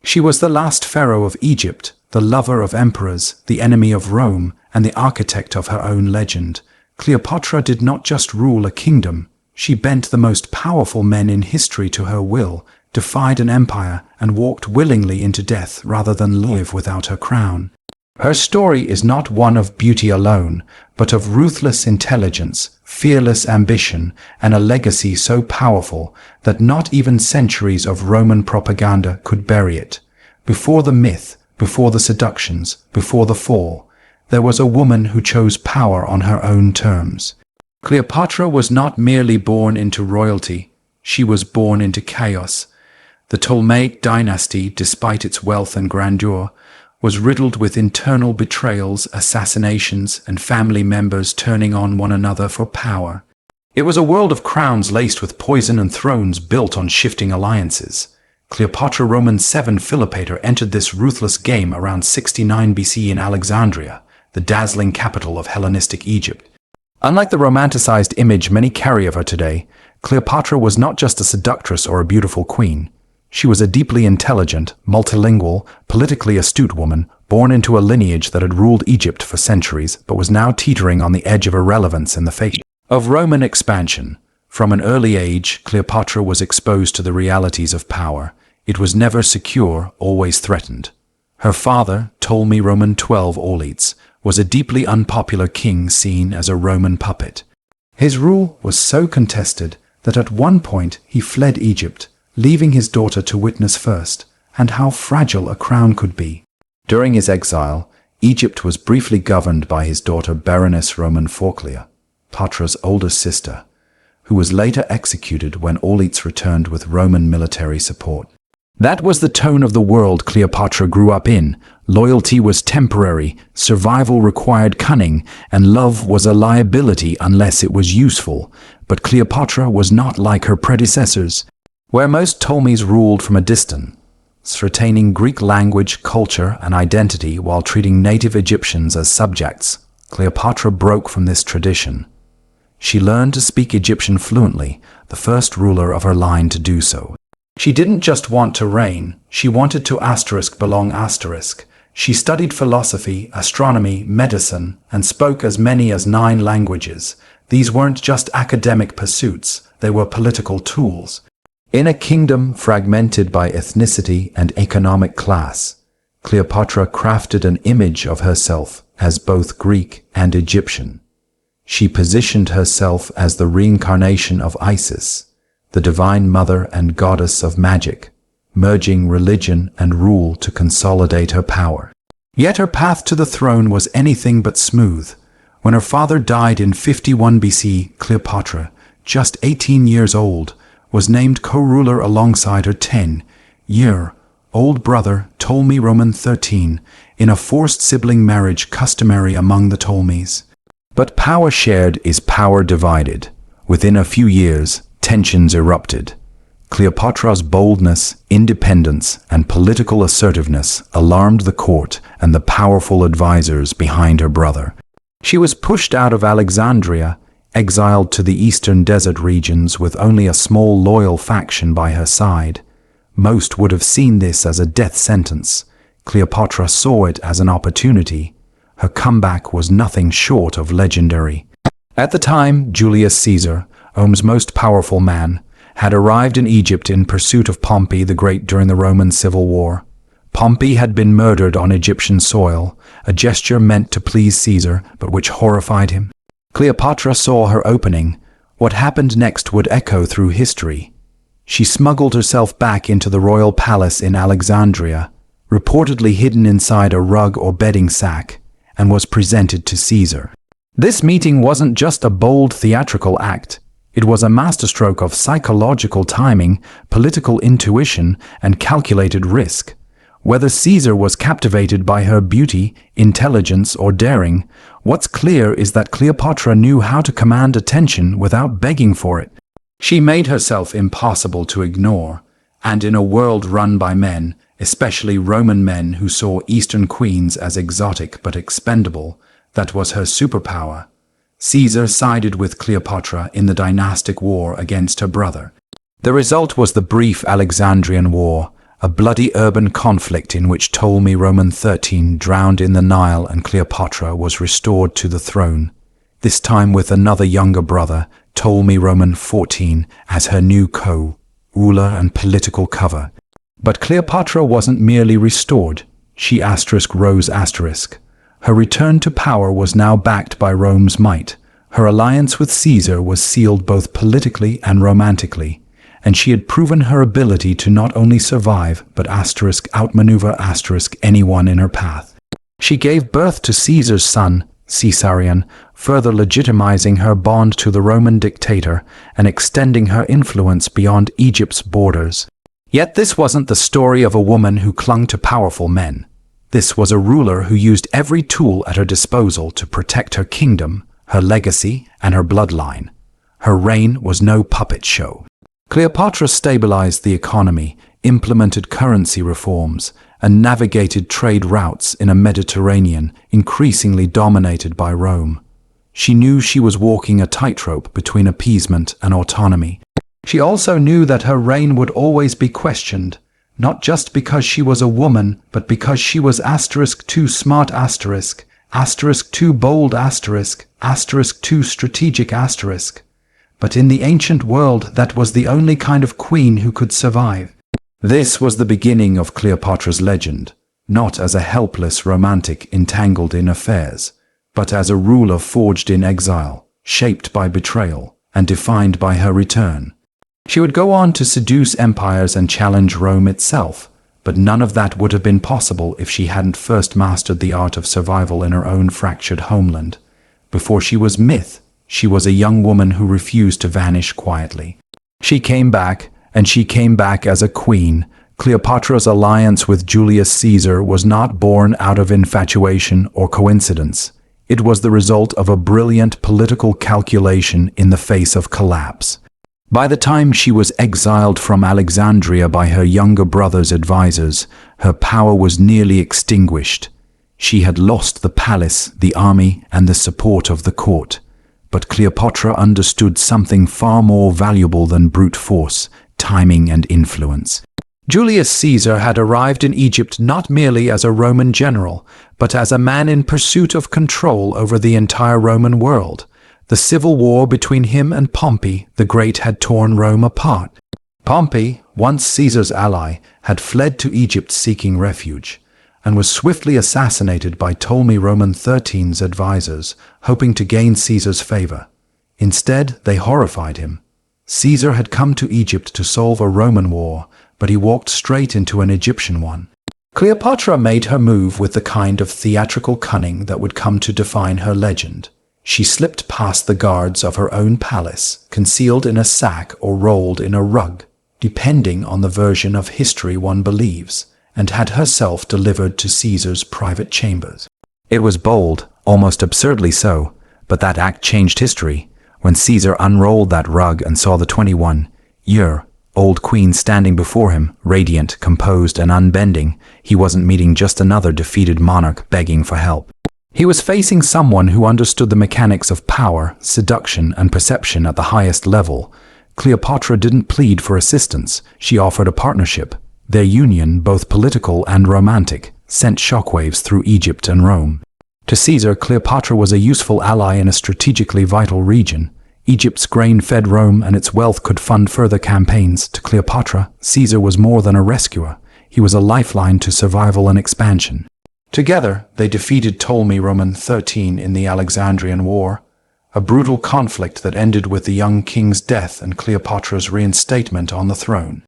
She was the last pharaoh of Egypt, the lover of emperors, the enemy of Rome, and the architect of her own legend. Cleopatra did not just rule a kingdom, she bent the most powerful men in history to her will, defied an empire, and walked willingly into death rather than live without her crown. Her story is not one of beauty alone, but of ruthless intelligence, fearless ambition, and a legacy so powerful that not even centuries of Roman propaganda could bury it. Before the myth, before the seductions, before the fall, there was a woman who chose power on her own terms. Cleopatra was not merely born into royalty, she was born into chaos. The Ptolemaic dynasty, despite its wealth and grandeur, was riddled with internal betrayals, assassinations, and family members turning on one another for power. It was a world of crowns laced with poison and thrones built on shifting alliances. Cleopatra VII Philopator entered this ruthless game around 69 BC in Alexandria, the dazzling capital of Hellenistic Egypt. Unlike the romanticized image many carry of her today, Cleopatra was not just a seductress or a beautiful queen. She was a deeply intelligent, multilingual, politically astute woman, born into a lineage that had ruled Egypt for centuries, but was now teetering on the edge of irrelevance in the face of Roman expansion. From an early age, Cleopatra was exposed to the realities of power. It was never secure, always threatened. Her father, Ptolemy XII Auletes, was a deeply unpopular king seen as a Roman puppet. His rule was so contested that at one point he fled Egypt, leaving his daughter to witness first, and how fragile a crown could be. During his exile, Egypt was briefly governed by his daughter Berenice Roman Phoclea, Cleopatra's older sister, who was later executed when Auletes returned with Roman military support. That was the tone of the world Cleopatra grew up in. Loyalty was temporary, survival required cunning, and love was a liability unless it was useful. But Cleopatra was not like her predecessors, where most Ptolemies ruled from a distance, retaining Greek language, culture, and identity while treating native Egyptians as subjects. Cleopatra broke from this tradition. She learned to speak Egyptian fluently, the first ruler of her line to do so. She didn't just want to reign, she wanted to belong. She studied philosophy, astronomy, medicine, and spoke as many as 9 languages. These weren't just academic pursuits, they were political tools. In a kingdom fragmented by ethnicity and economic class, Cleopatra crafted an image of herself as both Greek and Egyptian. She positioned herself as the reincarnation of Isis, the divine mother and goddess of magic, merging religion and rule to consolidate her power. Yet her path to the throne was anything but smooth. When her father died in 51 BC, Cleopatra, just 18 years old, was named co-ruler alongside her 10-year-old brother Ptolemy XIII in a forced sibling marriage customary among the Ptolemies. But power shared is power divided. Within a few years, tensions erupted. Cleopatra's boldness, independence, and political assertiveness alarmed the court and the powerful advisors behind her brother. She was pushed out of Alexandria, exiled to the eastern desert regions with only a small loyal faction by her side. Most would have seen this as a death sentence. Cleopatra saw it as an opportunity. Her comeback was nothing short of legendary. At the time, Julius Caesar, Rome's most powerful man, had arrived in Egypt in pursuit of Pompey the Great during the Roman Civil War. Pompey had been murdered on Egyptian soil, a gesture meant to please Caesar, but which horrified him. Cleopatra saw her opening. What happened next would echo through history. She smuggled herself back into the royal palace in Alexandria, reportedly hidden inside a rug or bedding sack, and was presented to Caesar. This meeting wasn't just a bold theatrical act. It was a masterstroke of psychological timing, political intuition, and calculated risk. Whether Caesar was captivated by her beauty, intelligence, or daring, what's clear is that Cleopatra knew how to command attention without begging for it. She made herself impossible to ignore, and in a world run by men, especially Roman men who saw Eastern queens as exotic but expendable, that was her superpower. Caesar sided with Cleopatra in the dynastic war against her brother. The result was the brief Alexandrian War, a bloody urban conflict in which Ptolemy Roman 13 drowned in the Nile and Cleopatra was restored to the throne, this time with another younger brother, Ptolemy Roman 14, as her new co-ruler and political cover. But Cleopatra wasn't merely restored. She rose. Her return to power was now backed by Rome's might. Her alliance with Caesar was sealed both politically and romantically, and she had proven her ability to not only survive, but outmaneuver anyone in her path. She gave birth to Caesar's son, Caesarion, further legitimizing her bond to the Roman dictator and extending her influence beyond Egypt's borders. Yet this wasn't the story of a woman who clung to powerful men. This was a ruler who used every tool at her disposal to protect her kingdom, her legacy, and her bloodline. Her reign was no puppet show. Cleopatra stabilized the economy, implemented currency reforms, and navigated trade routes in a Mediterranean increasingly dominated by Rome. She knew she was walking a tightrope between appeasement and autonomy. She also knew that her reign would always be questioned, not just because she was a woman, but because she was too smart, too bold, too strategic. But in the ancient world, that was the only kind of queen who could survive. This was the beginning of Cleopatra's legend, not as a helpless romantic entangled in affairs, but as a ruler forged in exile, shaped by betrayal, and defined by her return. She would go on to seduce empires and challenge Rome itself, but none of that would have been possible if she hadn't first mastered the art of survival in her own fractured homeland. Before she was myth, she was a young woman who refused to vanish quietly. She came back, and she came back as a queen. Cleopatra's alliance with Julius Caesar was not born out of infatuation or coincidence. It was the result of a brilliant political calculation in the face of collapse. By the time she was exiled from Alexandria by her younger brother's advisors, her power was nearly extinguished. She had lost the palace, the army, and the support of the court. But Cleopatra understood something far more valuable than brute force, timing and influence. Julius Caesar had arrived in Egypt not merely as a Roman general, but as a man in pursuit of control over the entire Roman world. The civil war between him and Pompey the Great had torn Rome apart. Pompey, once Caesar's ally, had fled to Egypt seeking refuge, and was swiftly assassinated by Ptolemy Roman 13's advisors, hoping to gain Caesar's favor. Instead, they horrified him. Caesar had come to Egypt to solve a Roman war, but he walked straight into an Egyptian one. Cleopatra made her move with the kind of theatrical cunning that would come to define her legend. She slipped past the guards of her own palace, concealed in a sack or rolled in a rug, depending on the version of history one believes, and had herself delivered to Caesar's private chambers. It was bold, almost absurdly so, but that act changed history. When Caesar unrolled that rug and saw the 21-year-old queen standing before him, radiant, composed, and unbending, he wasn't meeting just another defeated monarch begging for help. He was facing someone who understood the mechanics of power, seduction, and perception at the highest level. Cleopatra didn't plead for assistance, she offered a partnership. Their union, both political and romantic, sent shockwaves through Egypt and Rome. To Caesar, Cleopatra was a useful ally in a strategically vital region. Egypt's grain-fed Rome and its wealth could fund further campaigns. To Cleopatra, Caesar was more than a rescuer. He was a lifeline to survival and expansion. Together, they defeated Ptolemy Roman 13 in the Alexandrian War, a brutal conflict that ended with the young king's death and Cleopatra's reinstatement on the throne.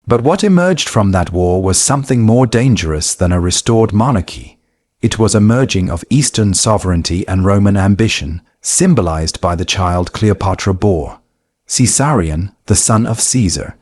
But what emerged from that war was something more dangerous than a restored monarchy. It was a merging of Eastern sovereignty and Roman ambition, symbolized by the child Cleopatra bore, Caesarion, the son of Caesar.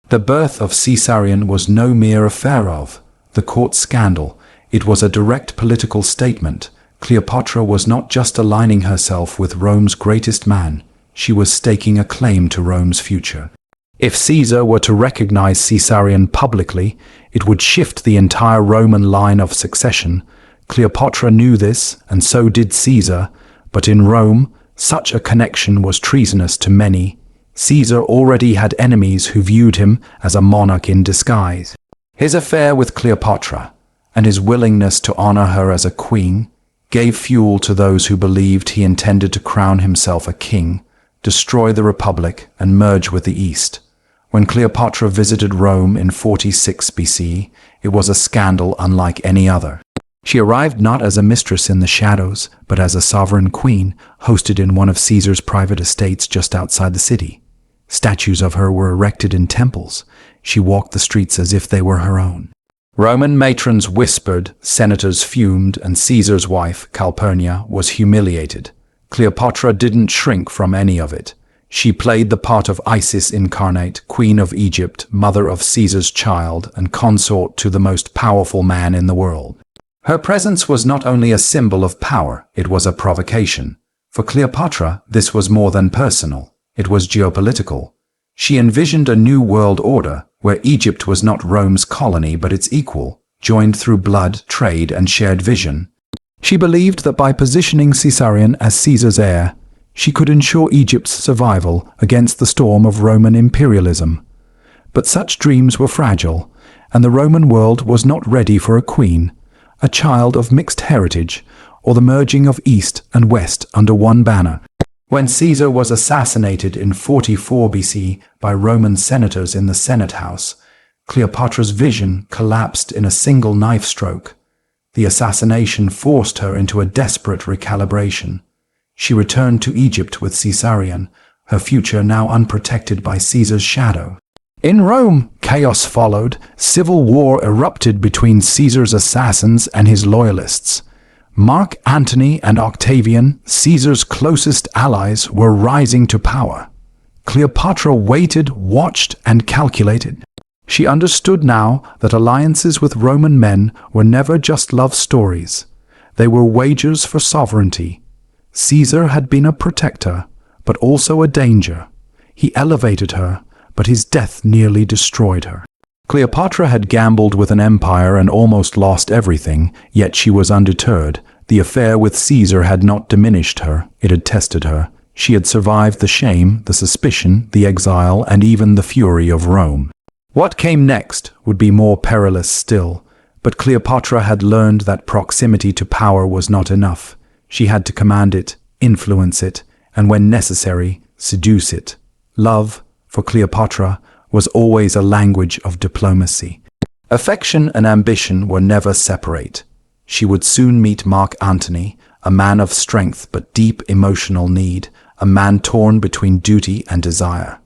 The birth of Caesarion was no mere affair of the court scandal. It was a direct political statement. Cleopatra was not just aligning herself with Rome's greatest man, she was staking a claim to Rome's future. If Caesar were to recognize Caesarion publicly, it would shift the entire Roman line of succession. Cleopatra knew this, and so did Caesar, but in Rome, such a connection was treasonous to many. Caesar already had enemies who viewed him as a monarch in disguise. His affair with Cleopatra, and his willingness to honor her as a queen, gave fuel to those who believed he intended to crown himself a king, destroy the Republic, and merge with the East. When Cleopatra visited Rome in 46 BC, it was a scandal unlike any other. She arrived not as a mistress in the shadows, but as a sovereign queen, hosted in one of Caesar's private estates just outside the city. Statues of her were erected in temples. She walked the streets as if they were her own. Roman matrons whispered, senators fumed, and Caesar's wife, Calpurnia, was humiliated. Cleopatra didn't shrink from any of it. She played the part of Isis incarnate, queen of Egypt, mother of Caesar's child, and consort to the most powerful man in the world. Her presence was not only a symbol of power, it was a provocation. For Cleopatra, this was more than personal. It was geopolitical. She envisioned a new world order, where Egypt was not Rome's colony but its equal, joined through blood, trade, and shared vision. She believed that by positioning Caesarion as Caesar's heir, she could ensure Egypt's survival against the storm of Roman imperialism. But such dreams were fragile, and the Roman world was not ready for a queen, a child of mixed heritage, or the merging of East and West under one banner. When Caesar was assassinated in 44 BC by Roman senators in the Senate House, Cleopatra's vision collapsed in a single knife stroke. The assassination forced her into a desperate recalibration. She returned to Egypt with Caesarion, her future now unprotected by Caesar's shadow. In Rome, chaos followed. Civil war erupted between Caesar's assassins and his loyalists. Mark Antony and Octavian, Caesar's closest allies, were rising to power. Cleopatra waited, watched, and calculated. She understood now that alliances with Roman men were never just love stories. They were wagers for sovereignty. Caesar had been a protector, but also a danger. He elevated her, but his death nearly destroyed her. Cleopatra had gambled with an empire and almost lost everything, yet she was undeterred. The affair with Caesar had not diminished her, it had tested her. She had survived the shame, the suspicion, the exile, and even the fury of Rome. What came next would be more perilous still, but Cleopatra had learned that proximity to power was not enough. She had to command it, influence it, and when necessary, seduce it. Love, for Cleopatra, was always a language of diplomacy. Affection and ambition were never separate. She would soon meet Mark Antony, a man of strength but deep emotional need, a man torn between duty and desire.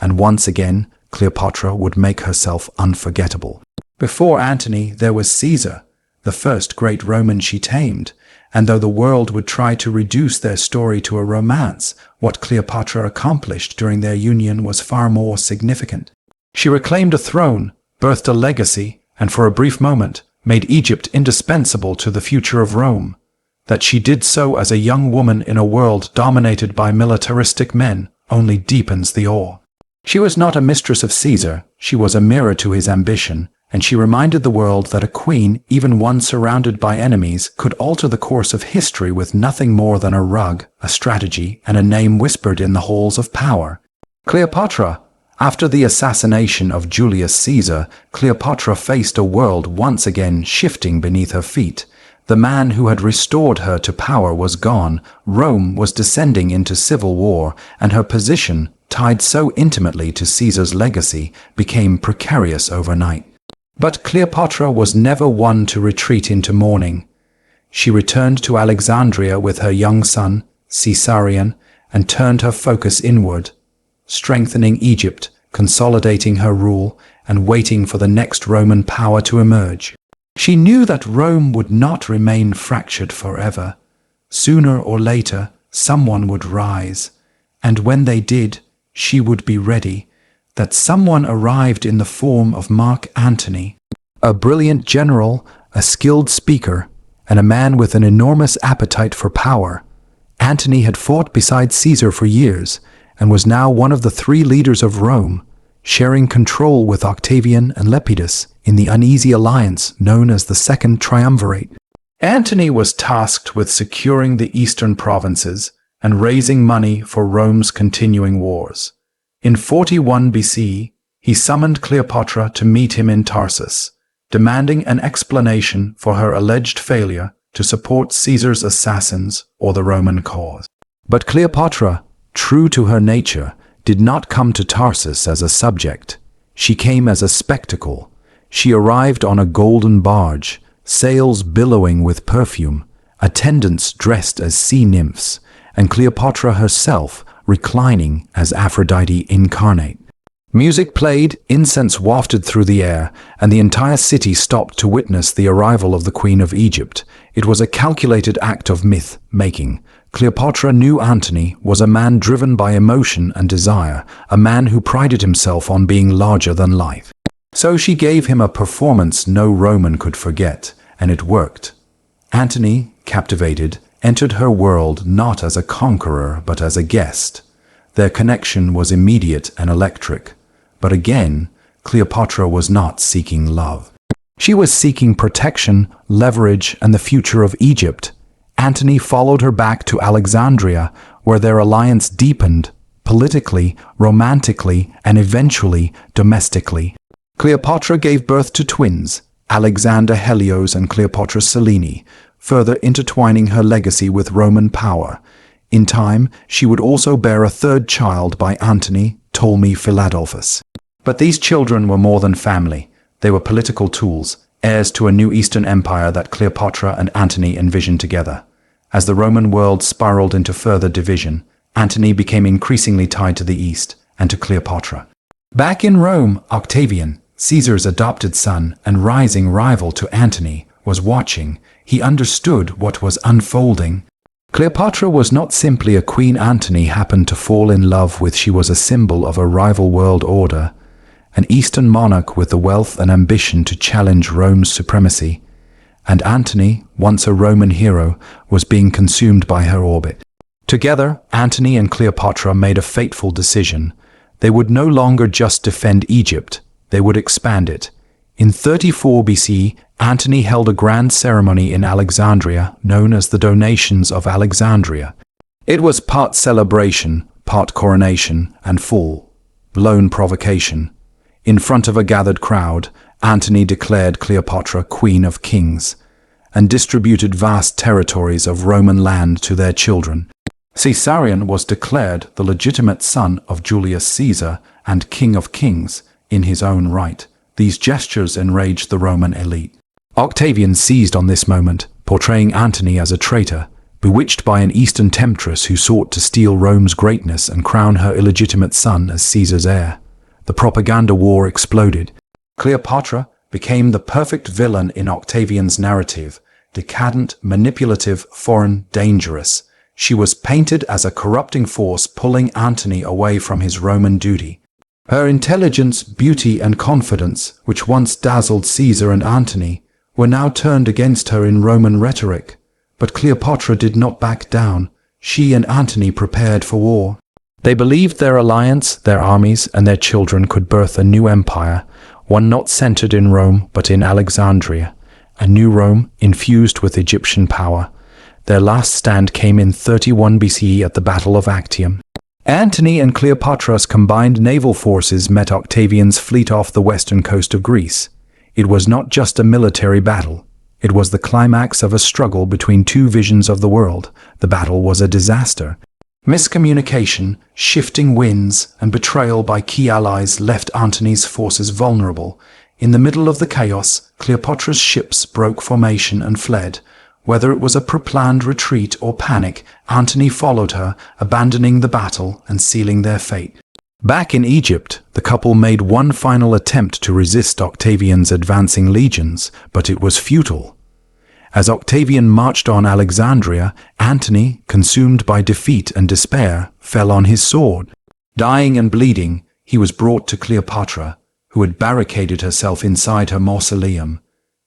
And once again, Cleopatra would make herself unforgettable. Before Antony, there was Caesar, the first great Roman she tamed, and though the world would try to reduce their story to a romance, what Cleopatra accomplished during their union was far more significant. She reclaimed a throne, birthed a legacy, and for a brief moment made Egypt indispensable to the future of Rome. That she did so as a young woman in a world dominated by militaristic men only deepens the awe. She was not a mistress of Caesar, she was a mirror to his ambition, and she reminded the world that a queen, even one surrounded by enemies, could alter the course of history with nothing more than a rug, a strategy, and a name whispered in the halls of power. Cleopatra. After the assassination of Julius Caesar, Cleopatra faced a world once again shifting beneath her feet. The man who had restored her to power was gone, Rome was descending into civil war, and her position, tied so intimately to Caesar's legacy, became precarious overnight. But Cleopatra was never one to retreat into mourning. She returned to Alexandria with her young son, Caesarion, and turned her focus inward, strengthening Egypt, consolidating her rule, and waiting for the next Roman power to emerge. She knew that Rome would not remain fractured forever. Sooner or later, someone would rise, and when they did, she would be ready. That someone arrived in the form of Mark Antony, a brilliant general, a skilled speaker, and a man with an enormous appetite for power. Antony had fought beside Caesar for years, and was now one of the three leaders of Rome, sharing control with Octavian and Lepidus in the uneasy alliance known as the Second Triumvirate. Antony was tasked with securing the eastern provinces and raising money for Rome's continuing wars. In 41 BC, he summoned Cleopatra to meet him in Tarsus. demanding an explanation for her alleged failure to support Caesar's assassins or the Roman cause. But Cleopatra, true to her nature, did not come to Tarsus as a subject. She came as a spectacle. She arrived on a golden barge, sails billowing with perfume, attendants dressed as sea nymphs, and Cleopatra herself reclining as Aphrodite incarnate. Music played, incense wafted through the air, and the entire city stopped to witness the arrival of the Queen of Egypt. It was a calculated act of myth-making. Cleopatra knew Antony was a man driven by emotion and desire, a man who prided himself on being larger than life. So she gave him a performance no Roman could forget, and it worked. Antony, captivated, entered her world not as a conqueror but as a guest. Their connection was immediate and electric. But again, Cleopatra was not seeking love. She was seeking protection, leverage, and the future of Egypt. Antony followed her back to Alexandria, where their alliance deepened, politically, romantically, and eventually domestically. Cleopatra gave birth to twins, Alexander Helios and Cleopatra Selene, further intertwining her legacy with Roman power. In time, she would also bear a third child by Antony, Ptolemy Philadelphus. But these children were more than family. They were political tools, heirs to a new Eastern Empire that Cleopatra and Antony envisioned together. As the Roman world spiraled into further division, Antony became increasingly tied to the East and to Cleopatra. Back in Rome, Octavian, Caesar's adopted son and rising rival to Antony, was watching. He understood what was unfolding. Cleopatra was not simply a queen Antony happened to fall in love with. She was a symbol of a rival world order, an Eastern monarch with the wealth and ambition to challenge Rome's supremacy. And Antony, once a Roman hero, was being consumed by her orbit. Together, Antony and Cleopatra made a fateful decision. They would no longer just defend Egypt, they would expand it. In 34 BC, Antony held a grand ceremony in Alexandria known as the Donations of Alexandria. It was part celebration, part coronation, and full-blown provocation. In front of a gathered crowd, Antony declared Cleopatra Queen of Kings and distributed vast territories of Roman land to their children. Caesarion was declared the legitimate son of Julius Caesar and King of Kings in his own right. These gestures enraged the Roman elite. Octavian seized on this moment, portraying Antony as a traitor, bewitched by an Eastern temptress who sought to steal Rome's greatness and crown her illegitimate son as Caesar's heir. The propaganda war exploded. Cleopatra became the perfect villain in Octavian's narrative, decadent, manipulative, foreign, dangerous. She was painted as a corrupting force pulling Antony away from his Roman duty. Her intelligence, beauty, and confidence, which once dazzled Caesar and Antony, were now turned against her in Roman rhetoric. But Cleopatra did not back down. She and Antony prepared for war. They believed their alliance, their armies, and their children could birth a new empire, one not centered in Rome but in Alexandria, a new Rome infused with Egyptian power. Their last stand came in 31 BCE at the Battle of Actium. Antony and Cleopatra's combined naval forces met Octavian's fleet off the western coast of Greece. It was not just a military battle. It was the climax of a struggle between two visions of the world. The battle was a disaster. Miscommunication, shifting winds, and betrayal by key allies left Antony's forces vulnerable. In the middle of the chaos, Cleopatra's ships broke formation and fled. Whether it was a pre-planned retreat or panic, Antony followed her, abandoning the battle and sealing their fate. Back in Egypt, the couple made one final attempt to resist Octavian's advancing legions, but it was futile. As Octavian marched on Alexandria, Antony, consumed by defeat and despair, fell on his sword. Dying and bleeding, he was brought to Cleopatra, who had barricaded herself inside her mausoleum.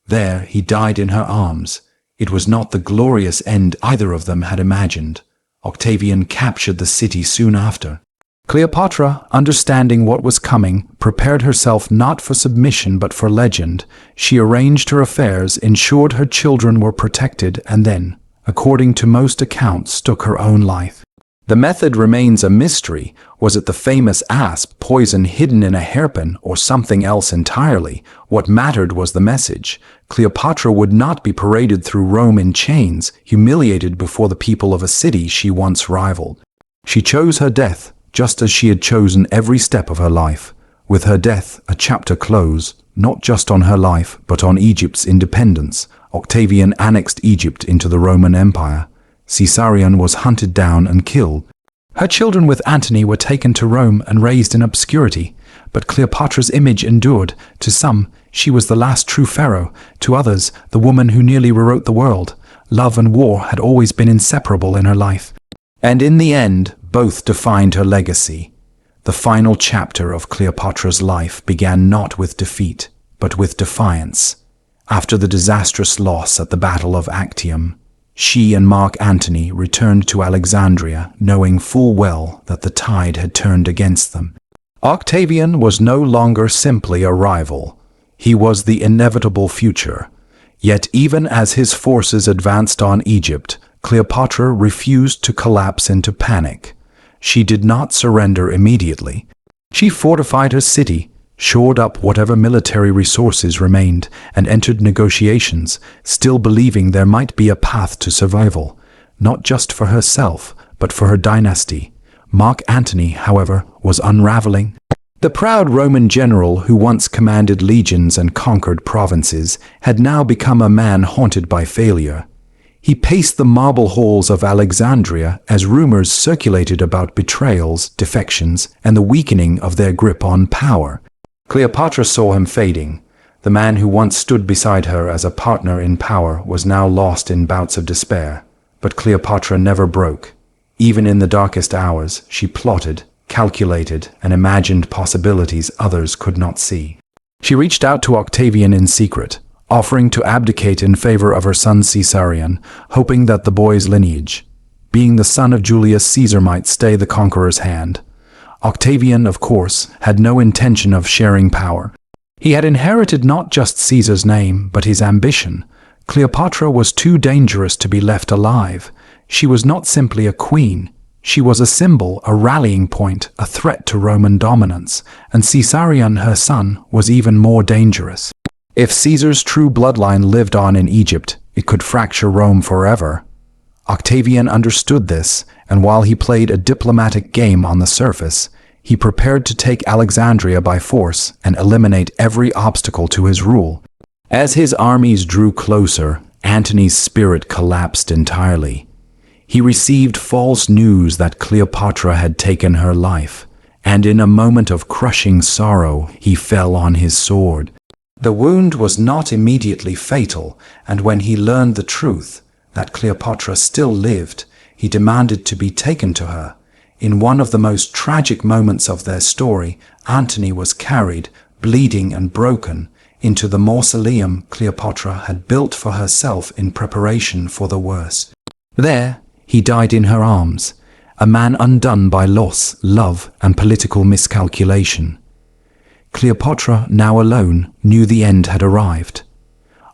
There he died in her arms. It was not the glorious end either of them had imagined. Octavian captured the city soon after. Cleopatra, understanding what was coming, prepared herself not for submission but for legend. She arranged her affairs, ensured her children were protected, and then, according to most accounts, took her own life. The method remains a mystery. Was it the famous asp poison hidden in a hairpin or something else entirely? What mattered was the message. Cleopatra would not be paraded through Rome in chains, humiliated before the people of a city she once rivaled. She chose her death, just as she had chosen every step of her life. With her death, a chapter closed, not just on her life, but on Egypt's independence. Octavian annexed Egypt into the Roman Empire. Caesarion was hunted down and killed. Her children with Antony were taken to Rome and raised in obscurity, but Cleopatra's image endured. To some, she was the last true pharaoh. To others, the woman who nearly rewrote the world. Love and war had always been inseparable in her life. And in the end, both defined her legacy. The final chapter of Cleopatra's life began not with defeat, but with defiance. After the disastrous loss at the Battle of Actium, she and Mark Antony returned to Alexandria, knowing full well that the tide had turned against them. Octavian was no longer simply a rival. He was the inevitable future. Yet even as his forces advanced on Egypt, Cleopatra refused to collapse into panic. She did not surrender immediately. She fortified her city, shored up whatever military resources remained, and entered negotiations, still believing there might be a path to survival, not just for herself, but for her dynasty. Mark Antony, however, was unraveling. The proud Roman general who once commanded legions and conquered provinces had now become a man haunted by failure. He paced the marble halls of Alexandria as rumors circulated about betrayals, defections, and the weakening of their grip on power. Cleopatra saw him fading. The man who once stood beside her as a partner in power was now lost in bouts of despair. But Cleopatra never broke. Even in the darkest hours, she plotted, calculated, and imagined possibilities others could not see. She reached out to Octavian in secret, offering to abdicate in favor of her son Caesarion, hoping that the boy's lineage, being the son of Julius Caesar, might stay the conqueror's hand. Octavian, of course, had no intention of sharing power. He had inherited not just Caesar's name, but his ambition. Cleopatra was too dangerous to be left alive. She was not simply a queen. She was a symbol, a rallying point, a threat to Roman dominance. And Caesarion, her son, was even more dangerous. If Caesar's true bloodline lived on in Egypt, it could fracture Rome forever. Octavian understood this, and while he played a diplomatic game on the surface, he prepared to take Alexandria by force and eliminate every obstacle to his rule. As his armies drew closer, Antony's spirit collapsed entirely. He received false news that Cleopatra had taken her life, and in a moment of crushing sorrow, he fell on his sword. The wound was not immediately fatal, and when he learned the truth, that Cleopatra still lived, he demanded to be taken to her. In one of the most tragic moments of their story, Antony was carried, bleeding and broken, into the mausoleum Cleopatra had built for herself in preparation for the worst. There, he died in her arms, a man undone by loss, love, and political miscalculation. Cleopatra, now alone, knew the end had arrived.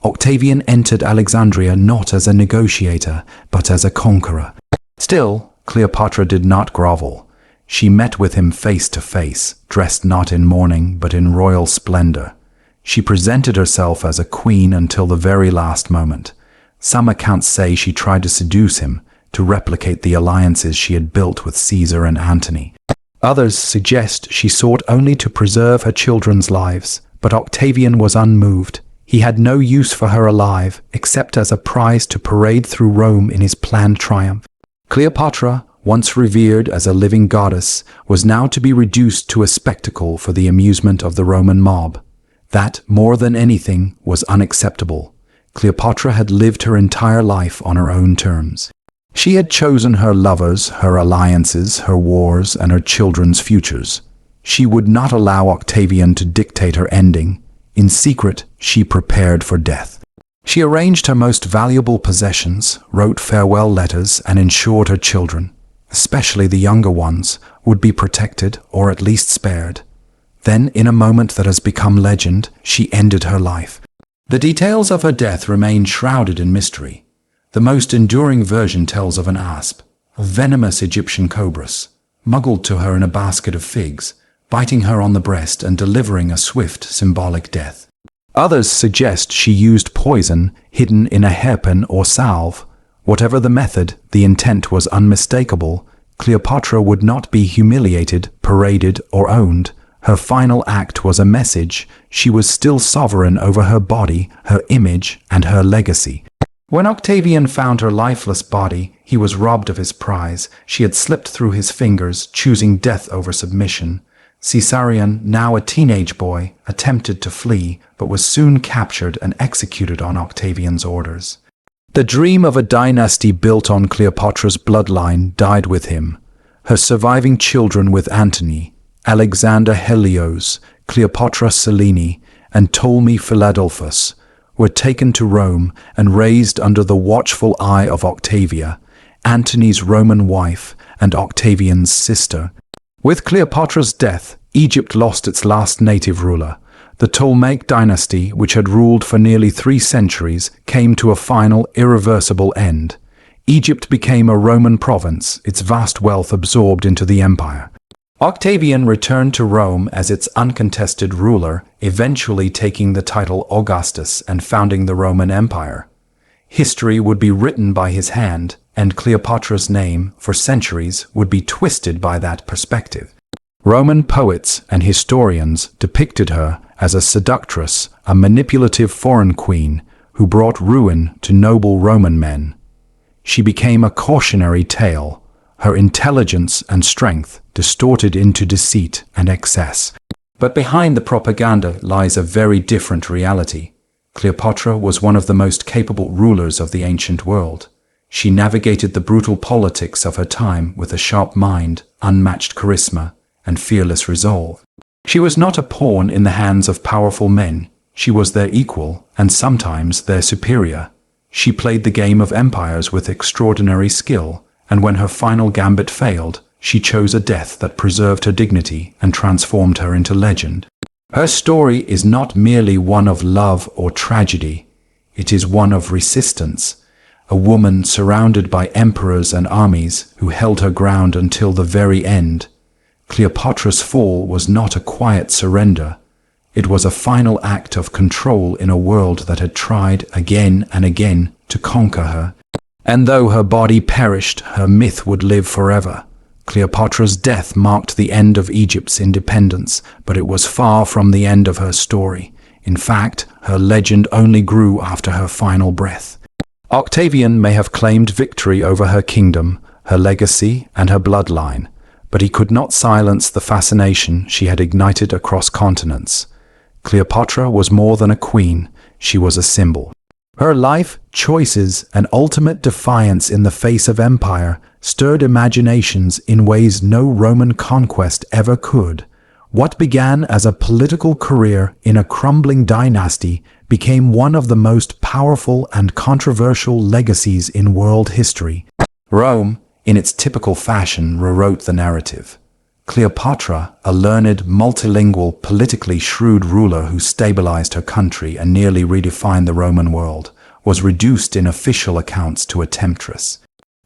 Octavian entered Alexandria not as a negotiator, but as a conqueror. Still, Cleopatra did not grovel. She met with him face to face, dressed not in mourning, but in royal splendor. She presented herself as a queen until the very last moment. Some accounts say she tried to seduce him, to replicate the alliances she had built with Caesar and Antony. Others suggest she sought only to preserve her children's lives, but Octavian was unmoved. He had no use for her alive, except as a prize to parade through Rome in his planned triumph. Cleopatra, once revered as a living goddess, was now to be reduced to a spectacle for the amusement of the Roman mob. That, more than anything, was unacceptable. Cleopatra had lived her entire life on her own terms. She had chosen her lovers, her alliances, her wars, and her children's futures. She would not allow Octavian to dictate her ending. In secret, she prepared for death. She arranged her most valuable possessions, wrote farewell letters, and ensured her children, especially the younger ones, would be protected or at least spared. Then, in a moment that has become legend, she ended her life. The details of her death remain shrouded in mystery. The most enduring version tells of an asp, venomous Egyptian cobras, smuggled to her in a basket of figs, biting her on the breast and delivering a swift, symbolic death. Others suggest she used poison hidden in a hairpin or salve. Whatever the method, the intent was unmistakable. Cleopatra would not be humiliated, paraded, or owned. Her final act was a message. She was still sovereign over her body, her image, and her legacy. When Octavian found her lifeless body, he was robbed of his prize. She had slipped through his fingers, choosing death over submission. Caesarion, now a teenage boy, attempted to flee, but was soon captured and executed on Octavian's orders. The dream of a dynasty built on Cleopatra's bloodline died with him. Her surviving children with Antony, Alexander Helios, Cleopatra Selene, and Ptolemy Philadelphus were taken to Rome and raised under the watchful eye of Octavia, Antony's Roman wife and Octavian's sister. With Cleopatra's death, Egypt lost its last native ruler. The Ptolemaic dynasty, which had ruled for nearly 3 centuries, came to a final, irreversible end. Egypt became a Roman province, its vast wealth absorbed into the empire. Octavian returned to Rome as its uncontested ruler, eventually taking the title Augustus and founding the Roman Empire. History would be written by his hand, and Cleopatra's name, for centuries, would be twisted by that perspective. Roman poets and historians depicted her as a seductress, a manipulative foreign queen who brought ruin to noble Roman men. She became a cautionary tale, her intelligence and strength distorted into deceit and excess. But behind the propaganda lies a very different reality. Cleopatra was one of the most capable rulers of the ancient world. She navigated the brutal politics of her time with a sharp mind, unmatched charisma, and fearless resolve. She was not a pawn in the hands of powerful men. She was their equal, and sometimes their superior. She played the game of empires with extraordinary skill, and when her final gambit failed, she chose a death that preserved her dignity and transformed her into legend. Her story is not merely one of love or tragedy. It is one of resistance. A woman surrounded by emperors and armies who held her ground until the very end. Cleopatra's fall was not a quiet surrender. It was a final act of control in a world that had tried again and again to conquer her. And though her body perished, her myth would live forever. Cleopatra's death marked the end of Egypt's independence, but it was far from the end of her story. In fact, her legend only grew after her final breath. Octavian may have claimed victory over her kingdom, her legacy, and her bloodline, but he could not silence the fascination she had ignited across continents. Cleopatra was more than a queen, she was a symbol. Her life, choices, and ultimate defiance in the face of empire stirred imaginations in ways no Roman conquest ever could. What began as a political career in a crumbling dynasty became one of the most powerful and controversial legacies in world history. Rome, in its typical fashion, rewrote the narrative. Cleopatra, a learned, multilingual, politically shrewd ruler who stabilized her country and nearly redefined the Roman world, was reduced in official accounts to a temptress.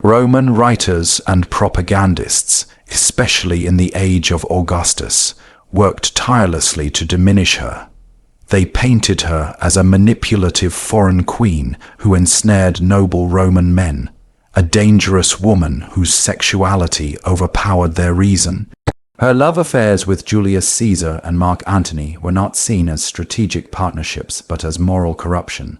Roman writers and propagandists, especially in the age of Augustus, worked tirelessly to diminish her. They painted her as a manipulative foreign queen who ensnared noble Roman men, a dangerous woman whose sexuality overpowered their reason. Her love affairs with Julius Caesar and Mark Antony were not seen as strategic partnerships but as moral corruption.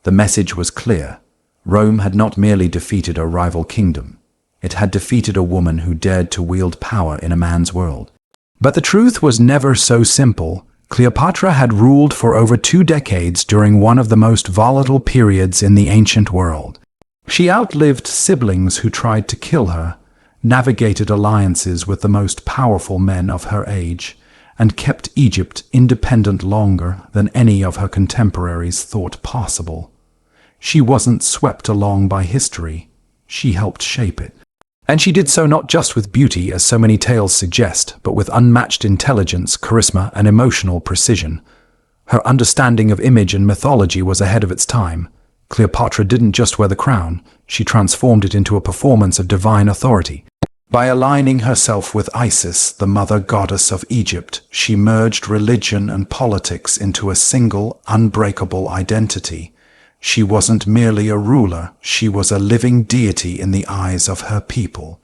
The message was clear. Rome had not merely defeated a rival kingdom. It had defeated a woman who dared to wield power in a man's world. But the truth was never so simple. Cleopatra had ruled for over 2 decades during one of the most volatile periods in the ancient world. She outlived siblings who tried to kill her, navigated alliances with the most powerful men of her age, and kept Egypt independent longer than any of her contemporaries thought possible. She wasn't swept along by history. She helped shape it. And she did so not just with beauty, as so many tales suggest, but with unmatched intelligence, charisma, and emotional precision. Her understanding of image and mythology was ahead of its time. Cleopatra didn't just wear the crown, she transformed it into a performance of divine authority. By aligning herself with Isis, the mother goddess of Egypt, she merged religion and politics into a single, unbreakable identity. She wasn't merely a ruler, she was a living deity in the eyes of her people.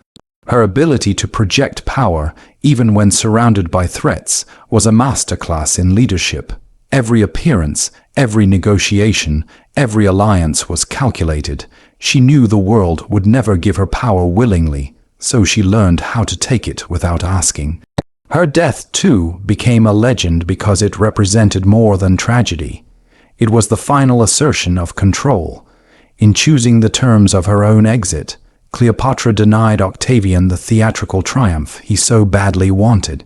Her ability to project power, even when surrounded by threats, was a masterclass in leadership. Every appearance, every negotiation, every alliance was calculated. She knew the world would never give her power willingly, so she learned how to take it without asking. Her death, too, became a legend because it represented more than tragedy. It was the final assertion of control. In choosing the terms of her own exit, Cleopatra denied Octavian the theatrical triumph he so badly wanted.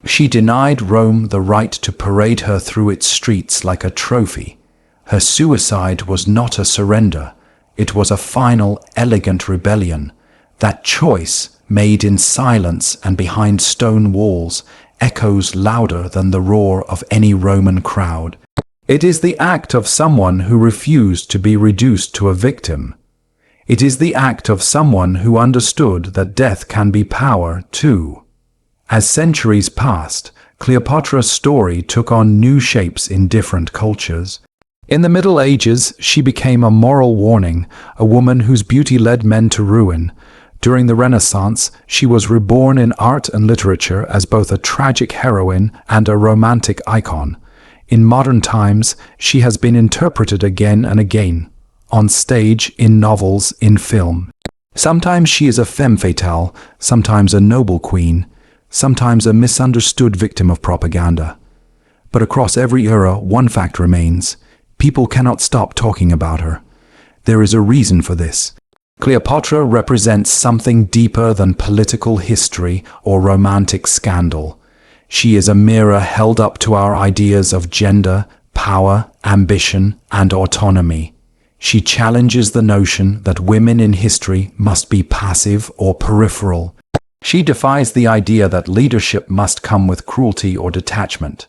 She denied Rome the right to parade her through its streets like a trophy. Her suicide was not a surrender. It was a final, elegant rebellion. That choice, made in silence and behind stone walls, echoes louder than the roar of any Roman crowd. It is the act of someone who refused to be reduced to a victim. It is the act of someone who understood that death can be power, too. As centuries passed, Cleopatra's story took on new shapes in different cultures. In the Middle Ages, she became a moral warning, a woman whose beauty led men to ruin. During the Renaissance, she was reborn in art and literature as both a tragic heroine and a romantic icon. In modern times, she has been interpreted again and again, on stage, in novels, in film. Sometimes she is a femme fatale, sometimes a noble queen, sometimes a misunderstood victim of propaganda. But across every era, one fact remains: people cannot stop talking about her. There is a reason for this. Cleopatra represents something deeper than political history or romantic scandal. She is a mirror held up to our ideas of gender, power, ambition, and autonomy. She challenges the notion that women in history must be passive or peripheral. She defies the idea that leadership must come with cruelty or detachment.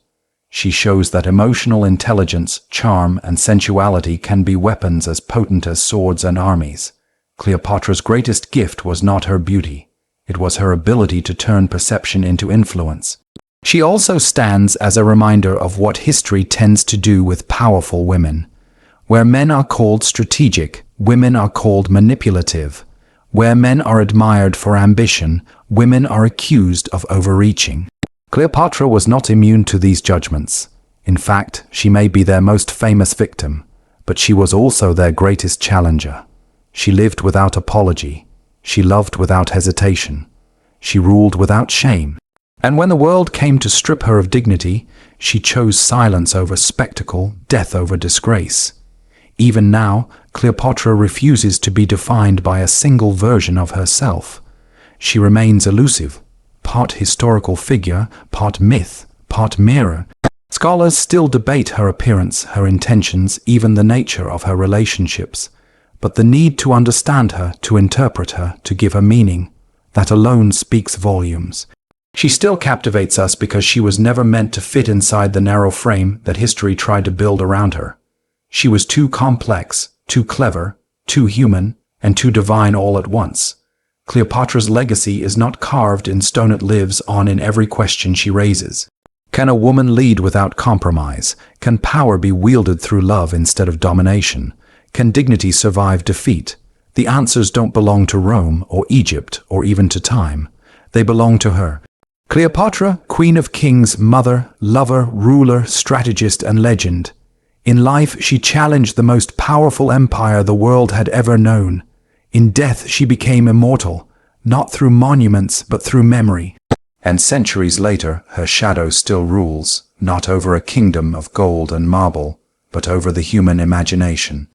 She shows that emotional intelligence, charm, and sensuality can be weapons as potent as swords and armies. Cleopatra's greatest gift was not her beauty. It was her ability to turn perception into influence. She also stands as a reminder of what history tends to do with powerful women. Where men are called strategic, women are called manipulative. Where men are admired for ambition, women are accused of overreaching. Cleopatra was not immune to these judgments. In fact, she may be their most famous victim, but she was also their greatest challenger. She lived without apology. She loved without hesitation. She ruled without shame. And when the world came to strip her of dignity, she chose silence over spectacle, death over disgrace. Even now, Cleopatra refuses to be defined by a single version of herself. She remains elusive, part historical figure, part myth, part mirror. Scholars still debate her appearance, her intentions, even the nature of her relationships. But the need to understand her, to interpret her, to give her meaning, that alone speaks volumes. She still captivates us because she was never meant to fit inside the narrow frame that history tried to build around her. She was too complex, too clever, too human, and too divine all at once. Cleopatra's legacy is not carved in stone. It lives on in every question she raises. Can a woman lead without compromise? Can power be wielded through love instead of domination? Can dignity survive defeat? The answers don't belong to Rome or Egypt or even to time. They belong to her. Cleopatra, queen of kings, mother, lover, ruler, strategist, and legend. In life, she challenged the most powerful empire the world had ever known. In death, she became immortal, not through monuments, but through memory. And centuries later, her shadow still rules, not over a kingdom of gold and marble, but over the human imagination.